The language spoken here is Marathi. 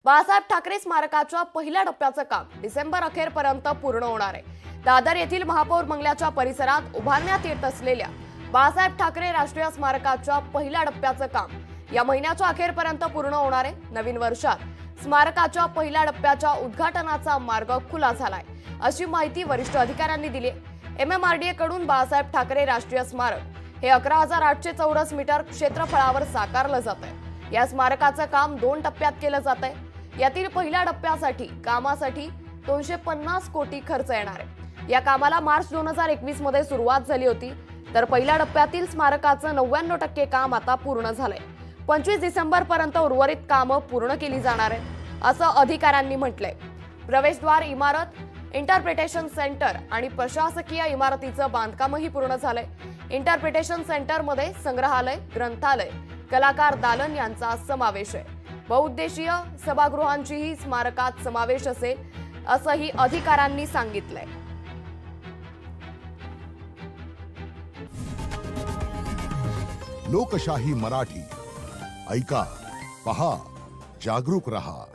बाळासाहेब ठाकरे स्मारकाच्या पहिल्या टप्प्याचं काम डिसेंबर अखेरपर्यंत पूर्ण होणार आहे। दादर येथील महापौर बंगल्याच्या परिसरात उभारण्यात येत असलेल्या बाळासाहेब ठाकरे राष्ट्रीय स्मारकाच्या पहिल्या टप्प्याचं काम या महिन्याच्या अखेरपर्यंत पूर्ण होणार आहे। नवीन वर्षात स्मारकाच्या पहिल्या टप्प्याच्या उद्घाटनाचा मार्ग खुला झालाय, अशी माहिती वरिष्ठ अधिकाऱ्यांनी दिली आहे। MMRDA कडून बाळासाहेब ठाकरे राष्ट्रीय स्मारक हे 11,800 चौरस मीटर क्षेत्रफळावर साकारलं जात आहे। या स्मारकाचं काम 2 टप्प्यात केलं जात आहे। यातील पहिल्या टप्प्यासाठी कामासाठी 250 कोटी खर्च येणार आहे। या कामाला मार्च 2021 मध्ये सुरुवात झाली होती, तर पहिल्या टप्प्यातील स्मारकाचं 99% काम आता पूर्ण झालंय। 25 डिसेंबर पर्यंत उर्वरित कामं पूर्ण केली जाणार आहेत, असं अधिकाऱ्यांनी म्हटलंय। प्रवेशद्वार इमारत, इंटरप्रिटेशन सेंटर आणि प्रशासकीय इमारतीचं बांधकामही पूर्ण झालंय। इंटरप्रिटेशन सेंटर मध्ये संग्रहालय, ग्रंथालय, कलाकार दालन यांचा समावेश आहे। बहुउद्देशीय सभागृहांचीही स्मारकात समावेश असेल, असंही अधिकाऱ्यांनी सांगितलंय। लोकशाही मराठी ऐका, पहा, जागरूक रहा।